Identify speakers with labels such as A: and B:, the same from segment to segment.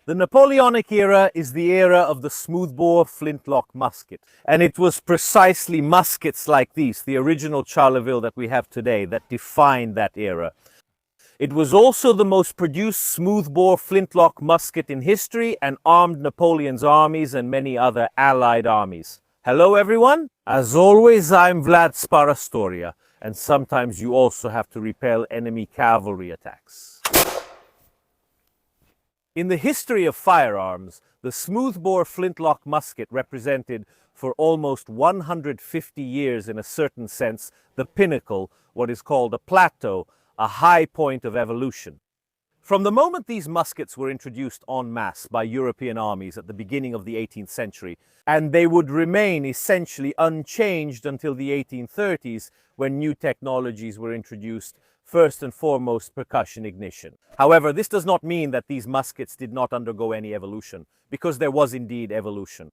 A: The Napoleonic era is the era of the smoothbore flintlock musket. And it was precisely muskets like these, the original Charleville that we have today, that defined that era. It was also the most produced smoothbore flintlock musket in history and armed Napoleon's armies and many other allied armies. Hello everyone, as always I'm Vlad Sparastoria, and sometimes you also have to repel enemy cavalry attacks. In the history of firearms, the smoothbore flintlock musket represented for almost 150 years, in a certain sense, the pinnacle, what is called a plateau, a high point of evolution. From the moment these muskets were introduced en masse by European armies at the beginning of the 18th century, and they would remain essentially unchanged until the 1830s, when new technologies were introduced, first and foremost percussion ignition. However, this does not mean that these muskets did not undergo any evolution, because there was indeed evolution.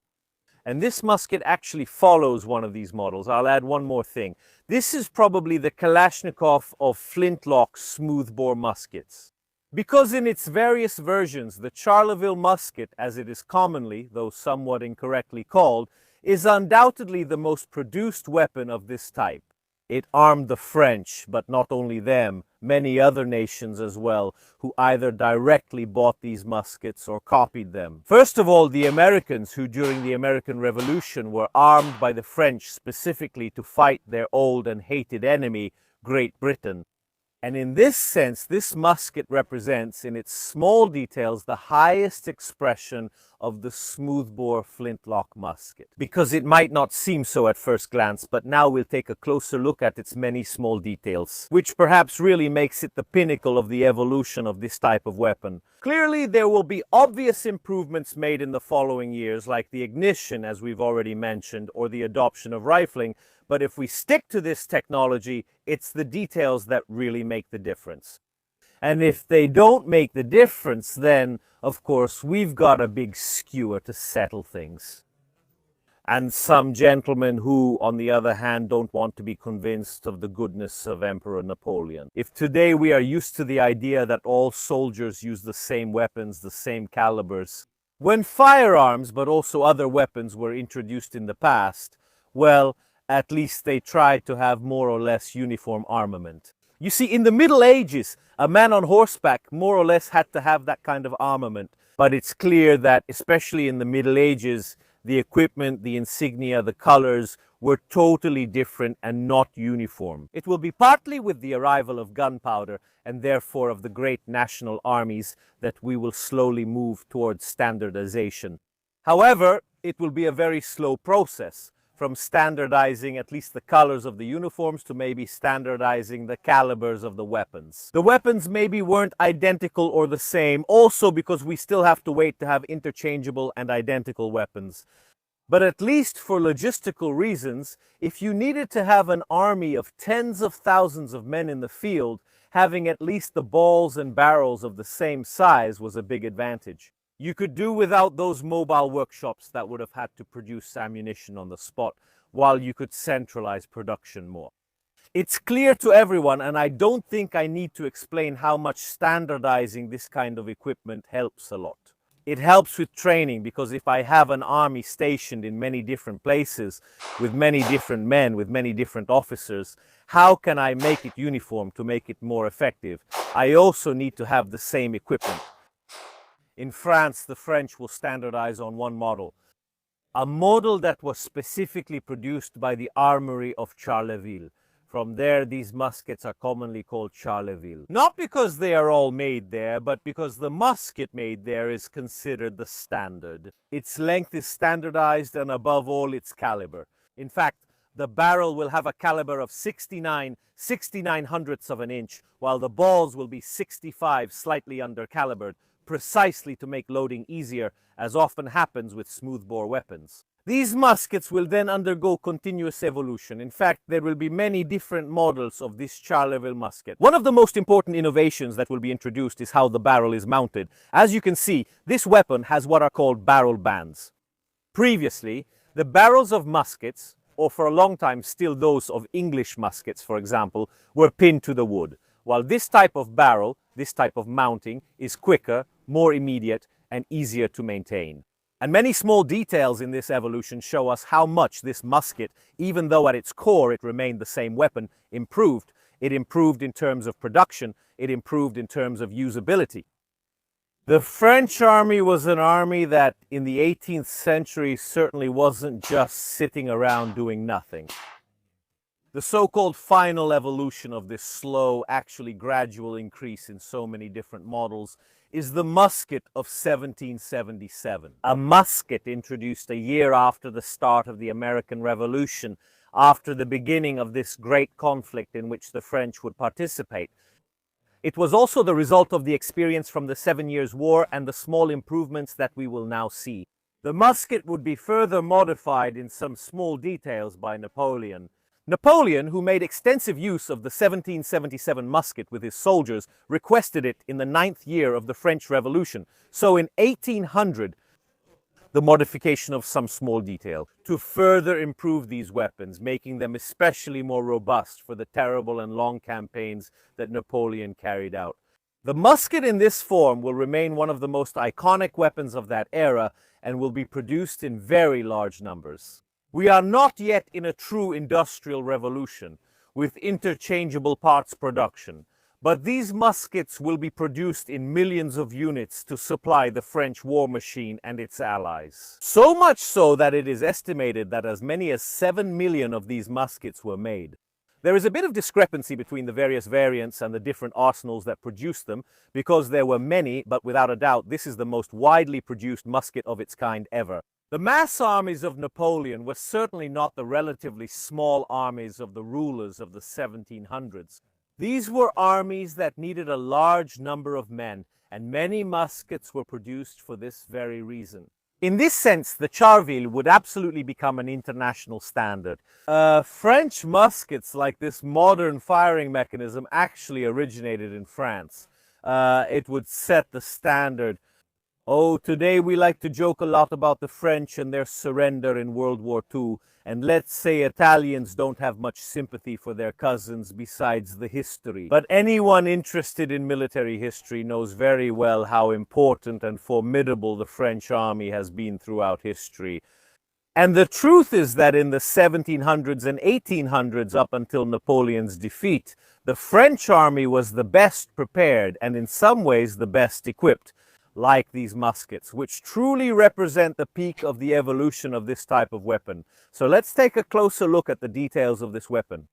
A: And this musket actually follows one of these models. I'll add one more thing. This is probably the Kalashnikov of flintlock smoothbore muskets. Because in its various versions, the Charleville musket, as it is commonly, though somewhat incorrectly called, is undoubtedly the most produced weapon of this type. It armed the French, but not only them, many other nations as well, who either directly bought these muskets or copied them. First of all, the Americans, who during the American Revolution were armed by the French specifically to fight their old and hated enemy, Great Britain. And in this sense, this musket represents, in its small details, the highest expression of the smoothbore flintlock musket. Because it might not seem so at first glance, but now we'll take a closer look at its many small details, which perhaps really makes it the pinnacle of the evolution of this type of weapon. Clearly, there will be obvious improvements made in the following years, like the ignition, as we've already mentioned, or the adoption of rifling. But if we stick to this technology, it's the details that really make the difference. And if they don't make the difference, then, of course, we've got a big skewer to settle things. And some gentlemen who, on the other hand, don't want to be convinced of the goodness of Emperor Napoleon. If today we are used to the idea that all soldiers use the same weapons, the same calibers, when firearms, but also other weapons, were introduced in the past, well, at least they tried to have more or less uniform armament. You see, in the Middle Ages, a man on horseback more or less had to have that kind of armament. But it's clear that, especially in the Middle Ages, the equipment, the insignia, the colors were totally different and not uniform. It will be partly with the arrival of gunpowder, and therefore of the great national armies, that we will slowly move towards standardization. However, it will be a very slow process, from standardizing at least the colors of the uniforms to maybe standardizing the calibers of the weapons. The weapons maybe weren't identical or the same, also because we still have to wait to have interchangeable and identical weapons. But at least for logistical reasons, if you needed to have an army of tens of thousands of men in the field, having at least the balls and barrels of the same size was a big advantage. You could do without those mobile workshops that would have had to produce ammunition on the spot, while you could centralize production more. It's clear to everyone, and I don't think I need to explain how much standardizing this kind of equipment helps a lot. It helps with training, because if I have an army stationed in many different places, with many different men, with many different officers, how can I make it uniform to make it more effective? I also need to have the same equipment. In France, the French will standardize on one model, a model that was specifically produced by the armory of Charleville. From there, these muskets are commonly called Charleville. Not because they are all made there, but because the musket made there is considered the standard. Its length is standardized, and above all, its caliber. In fact, the barrel will have a caliber of 69 hundredths of an inch, while the balls will be 65, slightly under-calibered, precisely to make loading easier, as often happens with smoothbore weapons. These muskets will then undergo continuous evolution. In fact, there will be many different models of this Charleville musket. One of the most important innovations that will be introduced is how the barrel is mounted. As you can see, this weapon has what are called barrel bands. Previously, the barrels of muskets, or for a long time still those of English muskets, for example, were pinned to the wood. While this type of barrel, this type of mounting, is quicker, more immediate, and easier to maintain. And many small details in this evolution show us how much this musket, even though at its core it remained the same weapon, improved. It improved in terms of production, it improved in terms of usability. The French army was an army that in the 18th century certainly wasn't just sitting around doing nothing. The so-called final evolution of this slow, actually gradual increase in so many different models is the musket of 1777. A musket introduced a year after the start of the American Revolution, after the beginning of this great conflict in which the French would participate. It was also the result of the experience from the 7 Years' War and the small improvements that we will now see. The musket would be further modified in some small details by Napoleon. Napoleon, who made extensive use of the 1777 musket with his soldiers, requested it in the 9th year of the French Revolution. So in 1800, the modification of some small detail to further improve these weapons, making them especially more robust for the terrible and long campaigns that Napoleon carried out. The musket in this form will remain one of the most iconic weapons of that era and will be produced in very large numbers. We are not yet in a true industrial revolution with interchangeable parts production, but these muskets will be produced in millions of units to supply the French war machine and its allies. So much so that it is estimated that as many as 7 million of these muskets were made. There is a bit of discrepancy between the various variants and the different arsenals that produced them, because there were many, but without a doubt, this is the most widely produced musket of its kind ever. The mass armies of Napoleon were certainly not the relatively small armies of the rulers of the 1700s. These were armies that needed a large number of men, and many muskets were produced for this very reason. In this sense, the Charleville would absolutely become an international standard. French muskets, like this modern firing mechanism, actually originated in France. It would set the standard. Oh, today we like to joke a lot about the French and their surrender in World War II, and let's say Italians don't have much sympathy for their cousins besides the history. But anyone interested in military history knows very well how important and formidable the French army has been throughout history. And the truth is that in the 1700s and 1800s, up until Napoleon's defeat, the French army was the best prepared and in some ways the best equipped, like these muskets, which truly represent the peak of the evolution of this type of weapon. So let's take a closer look at the details of this weapon.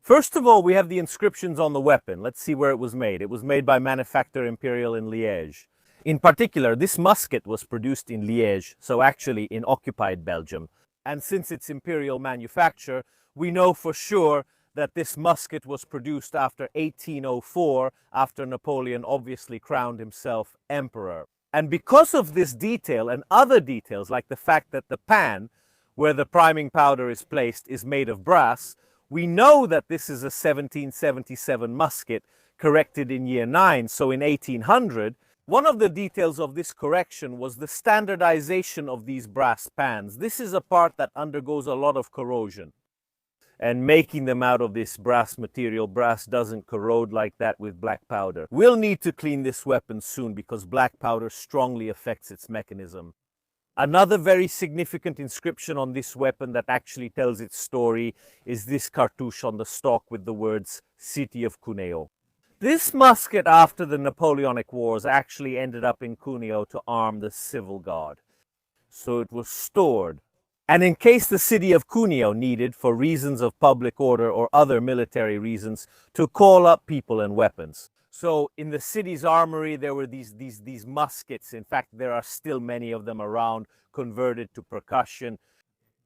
A: First of all, we have the inscriptions on the weapon. Let's see where it was made. It was made by Manufacture Imperial in Liège. In particular, this musket was produced in Liège, so actually in occupied Belgium. And since it's imperial manufacture, we know for sure that this musket was produced after 1804, after Napoleon obviously crowned himself emperor. And because of this detail and other details, like the fact that the pan, where the priming powder is placed, is made of brass, we know that this is a 1777 musket corrected in year 9, so in 1800. One of the details of this correction was the standardization of these brass pans. This is a part that undergoes a lot of corrosion. And making them out of this brass material. Brass doesn't corrode like that with black powder. We'll need to clean this weapon soon because black powder strongly affects its mechanism. Another very significant inscription on this weapon that actually tells its story is this cartouche on the stock with the words City of Cuneo. This musket after the Napoleonic Wars actually ended up in Cuneo to arm the civil guard. So it was stored. And in case the city of Cuneo needed, for reasons of public order or other military reasons, to call up people and weapons. So in the city's armory, there were these muskets. In fact, there are still many of them around, converted to percussion.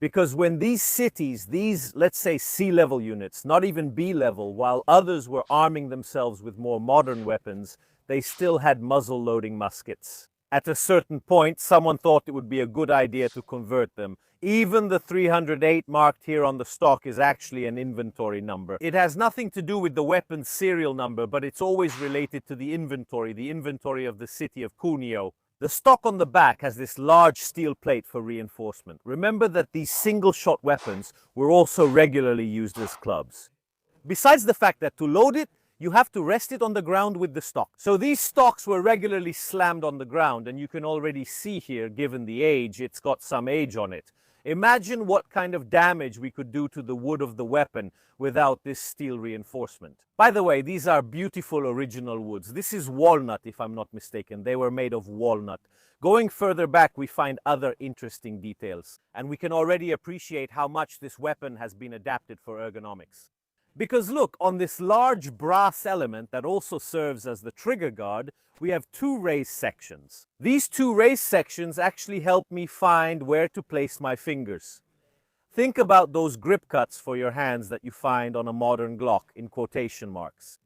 A: Because when these cities, let's say C-level units, not even B-level, while others were arming themselves with more modern weapons, they still had muzzle-loading muskets. At a certain point, someone thought it would be a good idea to convert them. Even the 308 marked here on the stock is actually an inventory number. It has nothing to do with the weapon's serial number, but it's always related to the inventory of the city of Cuneo. The stock on the back has this large steel plate for reinforcement. Remember that these single-shot weapons were also regularly used as clubs. Besides the fact that to load it, you have to rest it on the ground with the stock. So these stocks were regularly slammed on the ground, and you can already see here, given the age, it's got some age on it. Imagine what kind of damage we could do to the wood of the weapon without this steel reinforcement. By the way, these are beautiful original woods. This is walnut, if I'm not mistaken. They were made of walnut. Going further back, we find other interesting details, and we can already appreciate how much this weapon has been adapted for ergonomics. Because look, on this large brass element that also serves as the trigger guard, we have two raised sections. These two raised sections actually help me find where to place my fingers. Think about those grip cuts for your hands that you find on a modern Glock, in quotation marks.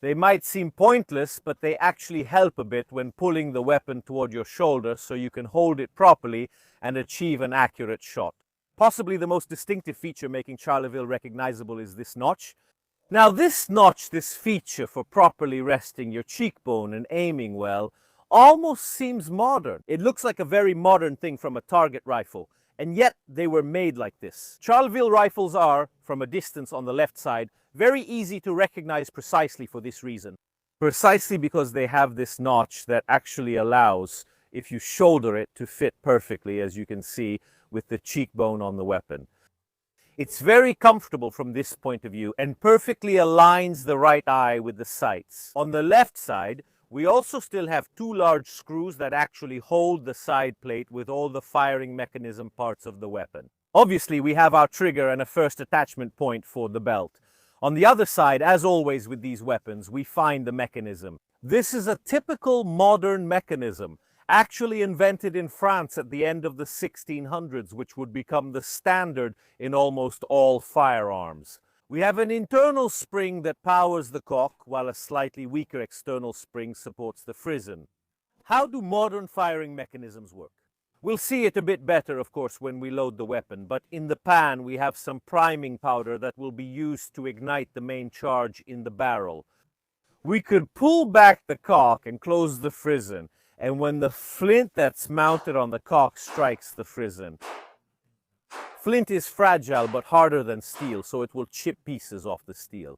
A: They might seem pointless, but they actually help a bit when pulling the weapon toward your shoulder so you can hold it properly and achieve an accurate shot. Possibly the most distinctive feature making Charleville recognizable is this notch. Now this notch, this feature for properly resting your cheekbone and aiming well, almost seems modern. It looks like a very modern thing from a target rifle, and yet they were made like this. Charleville rifles are, from a distance on the left side, very easy to recognize precisely for this reason. Precisely because they have this notch that actually allows, if you shoulder it, to fit perfectly, as you can see, with the cheekbone on the weapon. It's very comfortable from this point of view and perfectly aligns the right eye with the sights. On the left side, we also still have two large screws that actually hold the side plate with all the firing mechanism parts of the weapon. Obviously, we have our trigger and a first attachment point for the belt. On the other side, as always with these weapons, we find the mechanism. This is a typical modern mechanism, actually invented in France at the end of the 1600s, which would become the standard in almost all firearms. We have an internal spring that powers the cock, while a slightly weaker external spring supports the frizzen. How do modern firing mechanisms work? We'll see it a bit better, of course, when we load the weapon, but in the pan we have some priming powder that will be used to ignite the main charge in the barrel. We could pull back the cock and close the frizzen, and when the flint that's mounted on the cock strikes the frizzen. Flint is fragile but harder than steel, so it will chip pieces off the steel.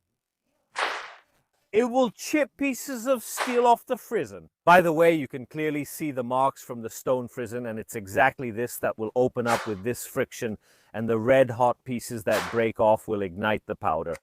A: It will chip pieces of steel off the frizzen. By the way, you can clearly see the marks from the stone frizzen, and it's exactly this that will open up with this friction, and the red hot pieces that break off will ignite the powder.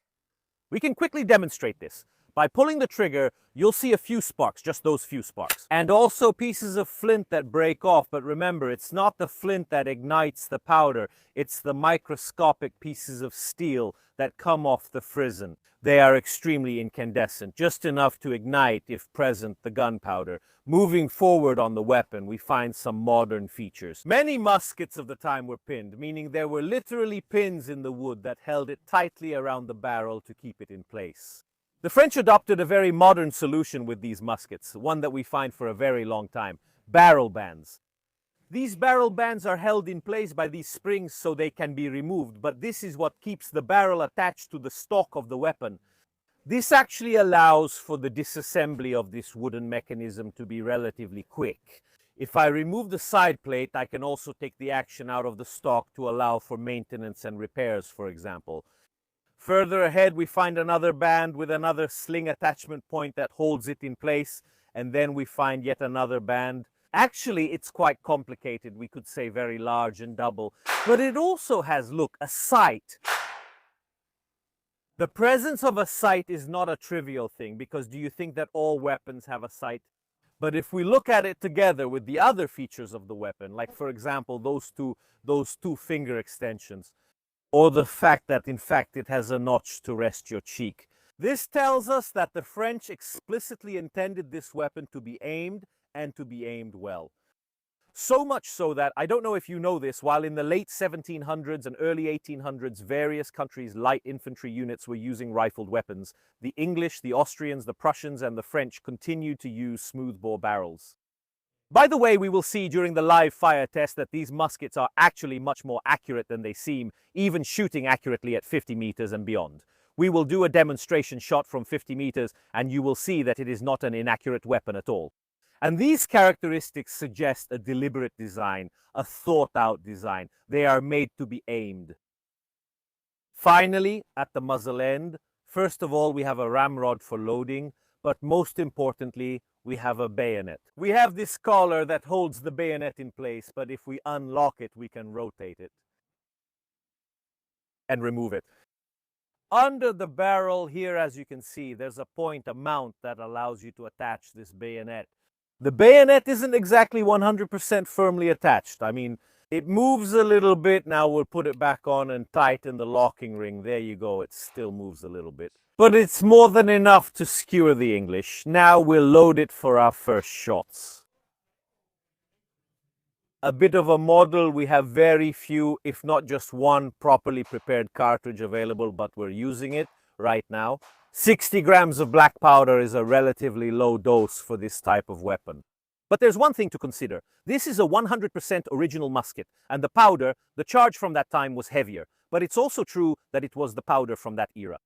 A: We can quickly demonstrate this. By pulling the trigger, you'll see a few sparks, just those few sparks. And also pieces of flint that break off, but remember, it's not the flint that ignites the powder, it's the microscopic pieces of steel that come off the frizzen. They are extremely incandescent, just enough to ignite, if present, the gunpowder. Moving forward on the weapon, we find some modern features. Many muskets of the time were pinned, meaning there were literally pins in the wood that held it tightly around the barrel to keep it in place. The French adopted a very modern solution with these muskets, one that we find for a very long time: barrel bands. These barrel bands are held in place by these springs so they can be removed, but this is what keeps the barrel attached to the stock of the weapon. This actually allows for the disassembly of this wooden mechanism to be relatively quick. If I remove the side plate, I can also take the action out of the stock to allow for maintenance and repairs, for example. Further ahead, we find another band with another sling attachment point that holds it in place, and then we find yet another band. Actually, it's quite complicated, we could say very large and double, but it also has, look, a sight. The presence of a sight is not a trivial thing, because do you think that all weapons have a sight? But if we look at it together with the other features of the weapon, like for example those two finger extensions, or the fact that in fact it has a notch to rest your cheek, this tells us that the French explicitly intended this weapon to be aimed, and to be aimed well. So much so that, I don't know if you know this, while in the late 1700s and early 1800s various countries' light infantry units were using rifled weapons, the English, the Austrians, the Prussians and the French continued to use smoothbore barrels. By the way, we will see during the live fire test that these muskets are actually much more accurate than they seem, even shooting accurately at 50 meters and beyond. We will do a demonstration shot from 50 meters and you will see that it is not an inaccurate weapon at all. And these characteristics suggest a deliberate design, a thought-out design. They are made to be aimed. Finally, at the muzzle end, First of all, we have a ramrod for loading, but most importantly, we have a bayonet. We have this collar that holds the bayonet in place, but if we unlock it, we can rotate it and remove it. Under the barrel here, as you can see, there's a point, a mount that allows you to attach this bayonet. The bayonet isn't exactly 100% firmly attached. I mean, it moves a little bit. Now we'll put it back on and tighten the locking ring. There you go. It still moves a little bit. But it's more than enough to skewer the English. Now we'll load it for our first shots. A bit of a model, we have very few, if not just one, properly prepared cartridge available, but we're using it right now. 60 grams of black powder is a relatively low dose for this type of weapon. But there's one thing to consider. This is a 100% original musket, and the powder, the charge from that time was heavier. But it's also true that it was the powder from that era.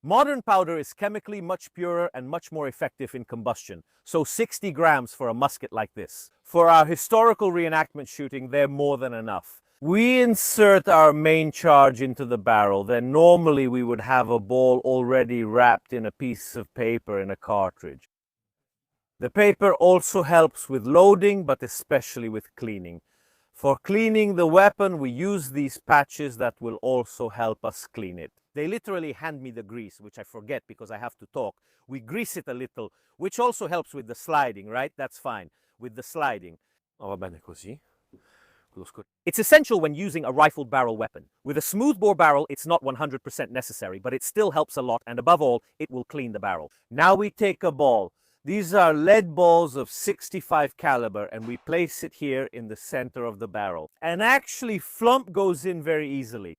A: Modern powder is chemically much purer and much more effective in combustion, so 60 grams for a musket like this. For our historical reenactment shooting, they're more than enough. We insert our main charge into the barrel, then normally we would have a ball already wrapped in a piece of paper in a cartridge. The paper also helps with loading, but especially with cleaning. For cleaning the weapon, we use these patches that will also help us clean it. They literally hand me the grease, which I forget because I have to talk. We grease it a little, which also helps with the sliding, right? That's fine, with the sliding. Oh, va bene così. It's essential when using a rifled barrel weapon. With a smoothbore barrel, it's not 100% necessary, but it still helps a lot, and above all, it will clean the barrel. Now we take a ball. These are lead balls of 65 caliber, and we place it here in the center of the barrel. And actually, flump goes in very easily.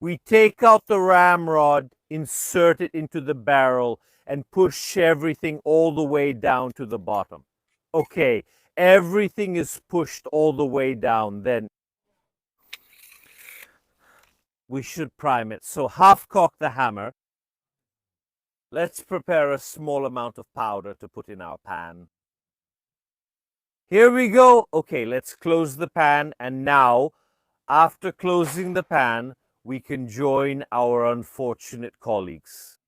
A: We take out the ramrod, insert it into the barrel, and push everything all the way down to the bottom. Okay, everything is pushed all the way down. Then we should prime it. So half cock the hammer. Let's prepare a small amount of powder to put in our pan. Here we go. Okay, let's close the pan. And now, after closing the pan, we can join our unfortunate colleagues,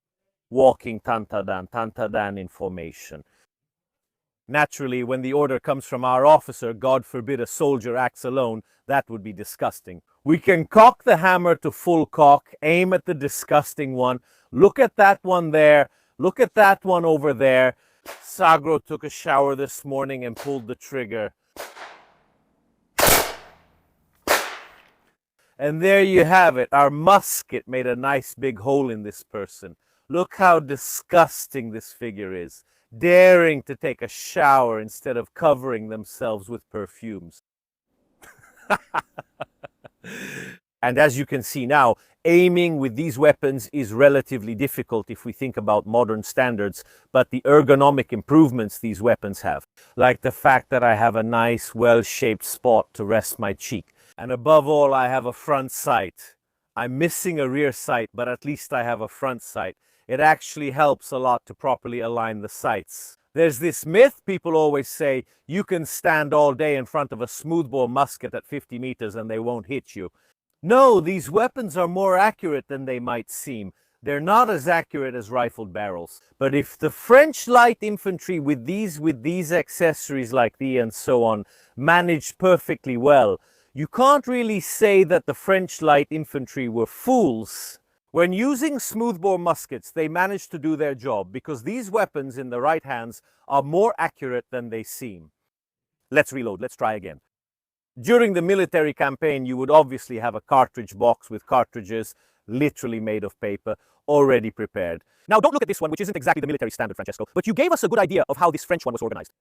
A: walking tantadan in formation. Naturally, when the order comes from our officer, God forbid a soldier acts alone, that would be disgusting. We can cock the hammer to full cock, aim at the disgusting one. Look at that one there. Look at that one over there. Sagro took a shower this morning and pulled the trigger. And there you have it. Our musket made a nice big hole in this person. Look how disgusting this figure is, daring to take a shower instead of covering themselves with perfumes. And as you can see now, aiming with these weapons is relatively difficult if we think about modern standards, but the ergonomic improvements these weapons have, like the fact that I have a nice well-shaped spot to rest my cheek. And above all, I have a front sight. I'm missing a rear sight, but at least I have a front sight. It actually helps a lot to properly align the sights. There's this myth, people always say, you can stand all day in front of a smoothbore musket at 50 meters and they won't hit you. No, these weapons are more accurate than they might seem. They're not as accurate as rifled barrels. But if the French light infantry with these accessories like these and so on managed perfectly well, you can't really say that the French light infantry were fools. When using smoothbore muskets, they managed to do their job because these weapons in the right hands are more accurate than they seem. Let's reload. Let's try again. During the military campaign, you would obviously have a cartridge box with cartridges literally made of paper, already prepared. Now, don't look at this one, which isn't exactly the military standard, Francesco, but you gave us a good idea of how this French one was organized.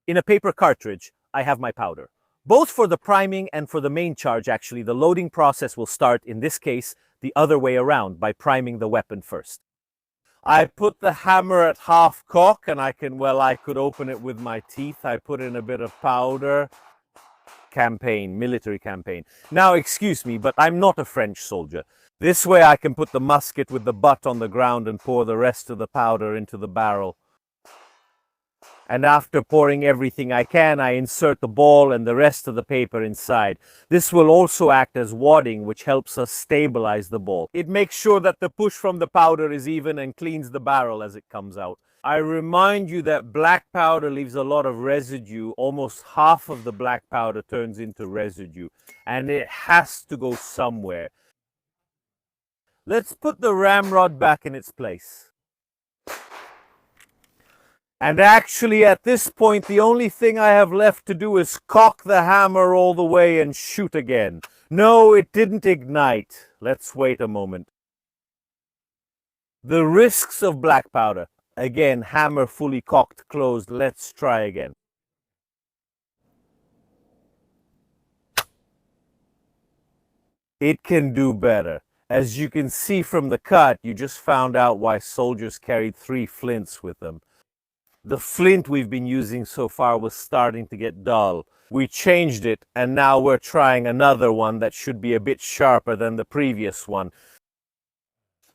A: In a paper cartridge, I have my powder. Both for the priming and for the main charge, actually, the loading process will start, in this case, the other way around, by priming the weapon first. I put the hammer at half cock, and I could open it with my teeth. I put in a bit of powder. Military campaign. Now, excuse me, but I'm not a French soldier. This way I can put the musket with the butt on the ground and pour the rest of the powder into the barrel. And after pouring everything I can, I insert the ball and the rest of the paper inside. This will also act as wadding, which helps us stabilize the ball. It makes sure that the push from the powder is even and cleans the barrel as it comes out. I remind you that black powder leaves a lot of residue. Almost half of the black powder turns into residue, and it has to go somewhere. Let's put the ramrod back in its place. And actually, at this point, the only thing I have left to do is cock the hammer all the way and shoot again. No, it didn't ignite. Let's wait a moment. The risks of black powder. Again, hammer fully cocked, closed. Let's try again. It can do better. As you can see from the cut, you just found out why soldiers carried 3 flints with them. The flint we've been using so far was starting to get dull. We changed it, and now we're trying another one that should be a bit sharper than the previous one.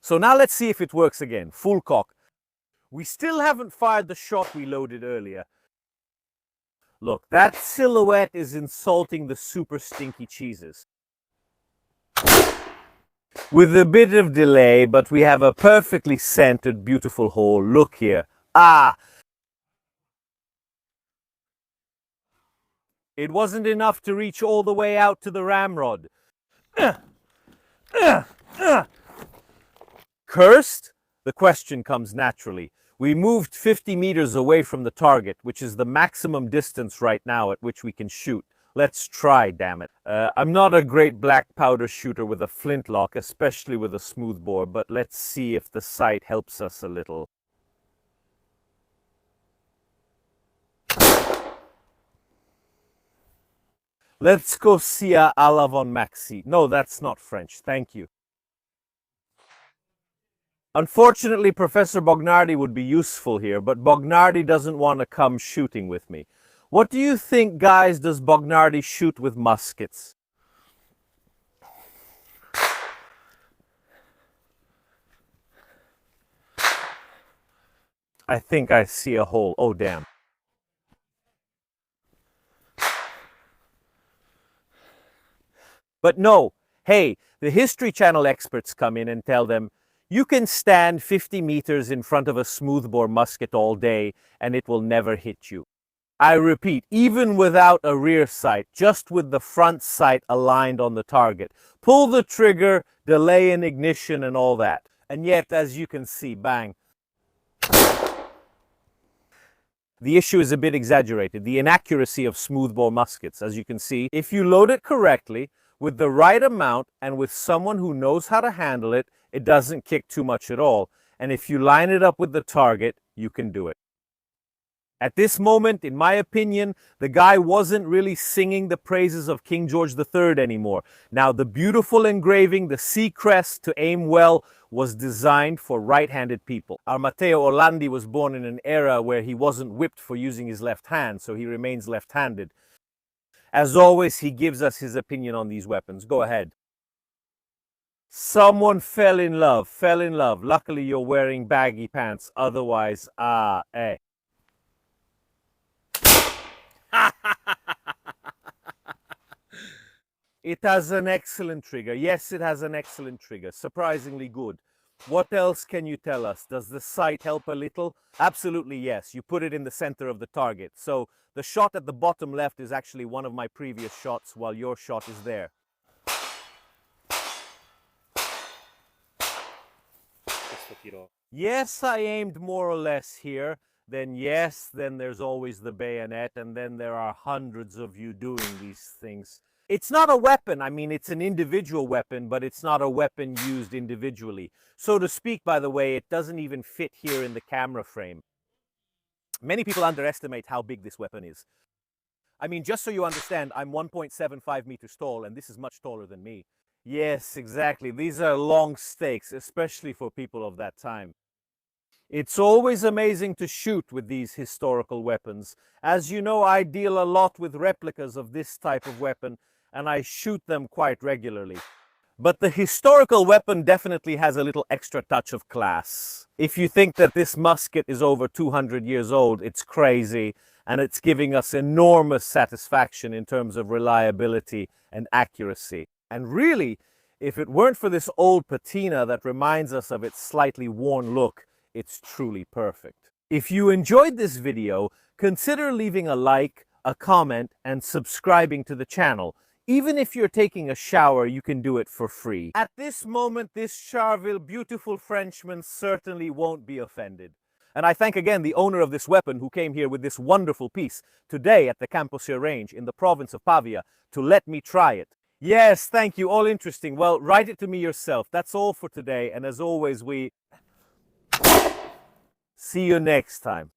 A: So now let's see if it works again. Full cock. We still haven't fired the shot we loaded earlier. Look, that silhouette is insulting the super stinky cheeses. With a bit of delay, but we have a perfectly centered, beautiful hole. Look here. Ah! It wasn't enough to reach all the way out to the ramrod. Cursed? The question comes naturally. We moved 50 meters away from the target, which is the maximum distance right now at which we can shoot. Let's try, damn it. I'm not a great black powder shooter with a flintlock, especially with a smoothbore, but let's see if the sight helps us a little. Let's go see à la von Maxi. No, that's not French. Thank you. Unfortunately, Professor Bognardi would be useful here, but Bognardi doesn't want to come shooting with me. What do you think, guys, does Bognardi shoot with muskets? I think I see a hole. Oh, damn. But no, hey, the History Channel experts come in and tell them, you can stand 50 meters in front of a smoothbore musket all day and it will never hit you. I repeat, even without a rear sight, just with the front sight aligned on the target. Pull the trigger, delay in ignition and all that. And yet, as you can see, bang. The issue is a bit exaggerated. The inaccuracy of smoothbore muskets, as you can see, if you load it correctly, with the right amount and with someone who knows how to handle it, it doesn't kick too much at all. And if you line it up with the target, you can do it. At this moment, in my opinion, the guy wasn't really singing the praises of King George III anymore. Now, the beautiful engraving, the sea crest to aim well, was designed for right-handed people. Our Matteo Orlandi was born in an era where he wasn't whipped for using his left hand, so he remains left-handed. As always, he gives us his opinion on these weapons. Go ahead. Someone fell in love. Luckily, you're wearing baggy pants. Otherwise, eh. It has an excellent trigger. Yes, it has an excellent trigger. Surprisingly good. What else can you tell us? Does the sight help a little? Absolutely yes. You put it in the center of the target. So the shot at the bottom left is actually one of my previous shots, while your shot is there. Yes, I aimed more or less here. Then yes, then there's always the bayonet, and then there are hundreds of you doing these things. It's not a weapon. I mean, it's an individual weapon, but it's not a weapon used individually. So to speak, by the way, it doesn't even fit here in the camera frame. Many people underestimate how big this weapon is. I mean, just so you understand, I'm 1.75 meters tall, and this is much taller than me. Yes, exactly. These are long stakes, especially for people of that time. It's always amazing to shoot with these historical weapons. As you know, I deal a lot with replicas of this type of weapon, and I shoot them quite regularly. But the historical weapon definitely has a little extra touch of class. If you think that this musket is over 200 years old, it's crazy, and it's giving us enormous satisfaction in terms of reliability and accuracy. And really, if it weren't for this old patina that reminds us of its slightly worn look, it's truly perfect. If you enjoyed this video, consider leaving a like, a comment, and subscribing to the channel. Even if you're taking a shower, you can do it for free. At this moment, this Charleville beautiful Frenchman certainly won't be offended. And I thank again the owner of this weapon who came here with this wonderful piece today at the CORRIGÉ range in the province of Pavia to let me try it. Yes, thank you, all interesting. Well, write it to me yourself. That's all for today, and as always, we see you next time.